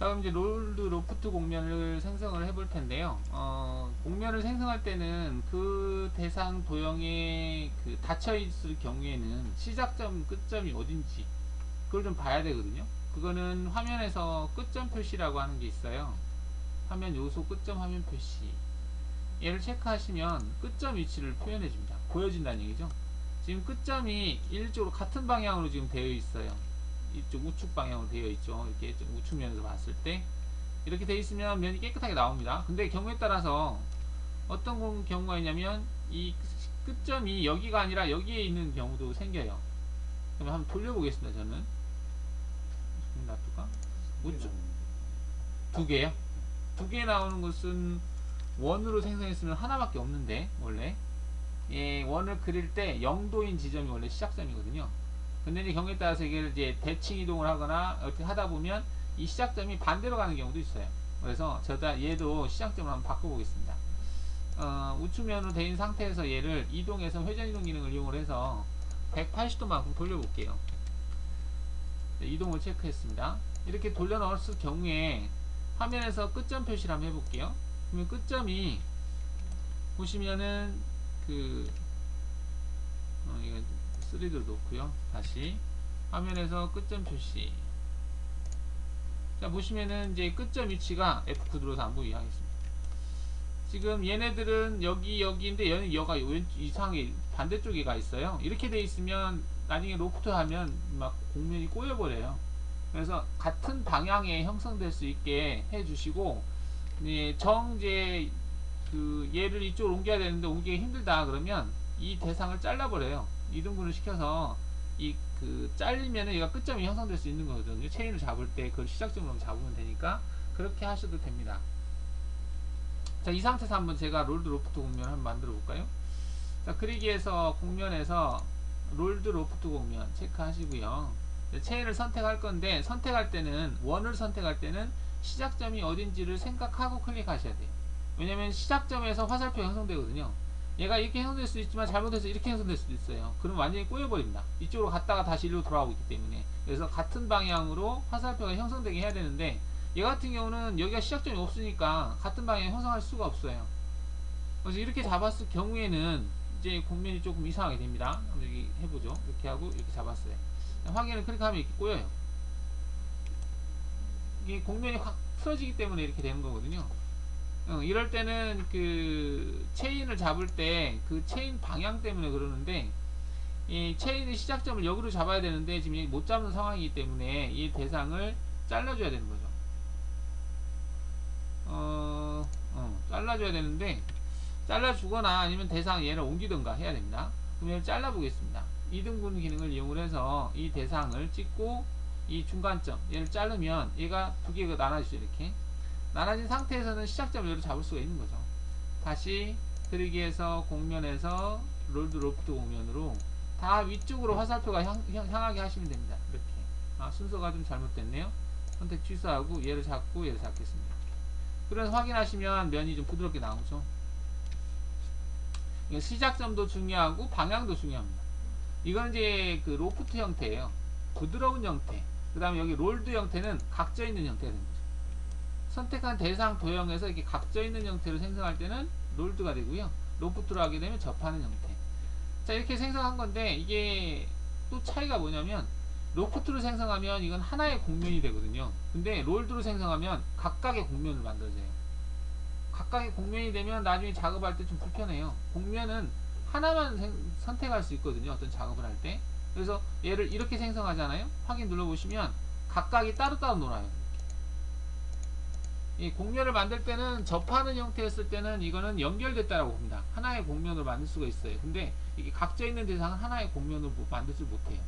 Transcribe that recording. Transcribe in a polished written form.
자, 그럼 이제 롤드 로프트 공면을 생성을 해볼 텐데요. 공면을 생성할 때는 그 대상 도형에 그 닫혀 있을 경우에는 시작점, 끝점이 어딘지 그걸 좀 봐야 되거든요. 그거는 화면에서 끝점 표시라고 하는 게 있어요. 화면 요소 끝점 화면 표시. 얘를 체크하시면 끝점 위치를 표현해 줍니다. 보여진다는 얘기죠. 지금 끝점이 일쪽으로 같은 방향으로 지금 되어 있어요. 이쪽 우측 방향으로 되어 있죠. 이렇게 우측면에서 봤을 때 이렇게 되어 있으면 면이 깨끗하게 나옵니다. 근데 경우에 따라서 어떤 경우가 있냐면 이 끝점이 여기가 아니라 여기에 있는 경우도 생겨요. 그러면 한번 돌려보겠습니다. 저는 놔둘까? 우측 두 개요. 두 개 나오는 것은 원으로 생성했으면 하나밖에 없는데 원래 예, 원을 그릴 때 0도인 지점이 원래 시작점이거든요. 근데 이제 경우에 따라서 이게 이제 대칭 이동을 하거나 어떻게 하다 보면 이 시작점이 반대로 가는 경우도 있어요. 그래서 저다 얘도 시작점을 한번 바꿔보겠습니다. 우측면으로 되어 있는 상태에서 얘를 이동해서 회전 이동 기능을 이용을 해서 180도만큼 돌려볼게요. 네, 이동을 체크했습니다. 이렇게 돌려 넣었을 경우에 화면에서 끝점 표시를 한번 해볼게요. 그러면 끝점이 보시면은 이거 3도 놓고요. 다시 화면에서 끝점 표시. 자, 보시면은 이제 끝점 위치가 F9 눌러서 안 보이게 하겠습니다. 지금 얘네들은 여기인데 얘는 여가 이상하게 반대쪽에 가 있어요. 이렇게 돼 있으면 나중에 로프트 하면 막 공면이 꼬여버려요. 그래서 같은 방향에 형성될 수 있게 해주시고, 네, 이제 얘를 이쪽으로 옮겨야 되는데 옮기기 힘들다 그러면 이 대상을 잘라버려요. 이등분을 시켜서 잘리면은 얘가 끝점이 형성될 수 있는 거거든요. 체인을 잡을 때 그걸 시작점으로 잡으면 되니까 그렇게 하셔도 됩니다. 자, 이 상태에서 한번 제가 롤드 로프트 공면을 한번 만들어 볼까요? 자, 그리기에서 공면에서 롤드 로프트 공면 체크하시고요. 체인을 선택할 건데 선택할 때는 원을 선택할 때는 시작점이 어딘지를 생각하고 클릭하셔야 돼요. 왜냐면 시작점에서 화살표가 형성되거든요. 얘가 이렇게 형성될 수도 있지만 잘못해서 이렇게 형성될 수도 있어요. 그럼 완전히 꼬여버립니다. 이쪽으로 갔다가 다시 일로 돌아오고 있기 때문에. 그래서 같은 방향으로 화살표가 형성되게 해야 되는데 얘 같은 경우는 여기가 시작점이 없으니까 같은 방향에 형성할 수가 없어요. 그래서 이렇게 잡았을 경우에는 이제 공면이 조금 이상하게 됩니다. 한번 여기 해보죠. 이렇게 하고 이렇게 잡았어요. 확인을 클릭하면 이렇게 꼬여요. 이게 공면이 확 풀어지기 때문에 이렇게 되는 거거든요. 이럴 때는 체인을 잡을 때 그 체인 방향 때문에 그러는데 이 체인의 시작점을 여기로 잡아야 되는데 지금 못 잡는 상황이기 때문에 이 대상을 잘라줘야 되는 거죠. 잘라줘야 되는데 잘라주거나 아니면 대상 얘를 옮기던가 해야 됩니다. 그럼 얘를 잘라보겠습니다. 이등분 기능을 이용을 해서 이 대상을 찍고 이 중간점 얘를 자르면 얘가 두 개가 나눠지죠. 이렇게 나눠진 상태에서는 시작점을 여기로 잡을 수가 있는 거죠. 다시 그리기에서 공면에서 롤드 로프트 공면으로 다 위쪽으로 화살표가 향하게 하시면 됩니다. 이렇게 순서가 좀 잘못됐네요. 선택 취소하고 얘를 잡고 얘를 잡겠습니다. 그래서 확인하시면 면이 좀 부드럽게 나오죠. 시작점도 중요하고 방향도 중요합니다. 이건 이제 로프트 형태예요. 부드러운 형태. 그 다음에 여기 롤드 형태는 각져 있는 형태가 됩니다. 선택한 대상 도형에서 이렇게 각져 있는 형태로 생성할 때는 롤드가 되고요. 로프트로 하게 되면 접하는 형태. 자, 이렇게 생성한 건데 이게 또 차이가 뭐냐면 로프트로 생성하면 이건 하나의 공면이 되거든요. 근데 롤드로 생성하면 각각의 공면을 만들어져요. 각각의 공면이 되면 나중에 작업할 때 좀 불편해요. 공면은 하나만 선택할 수 있거든요. 어떤 작업을 할 때. 그래서 얘를 이렇게 생성하잖아요. 확인 눌러보시면 각각이 따로따로 놀아요. 이 공면을 만들 때는 접하는 형태였을 때는 이거는 연결됐다라고 봅니다. 하나의 공면으로 만들 수가 있어요. 근데 이게 각져 있는 대상은 하나의 공면으로 만들지 못해요.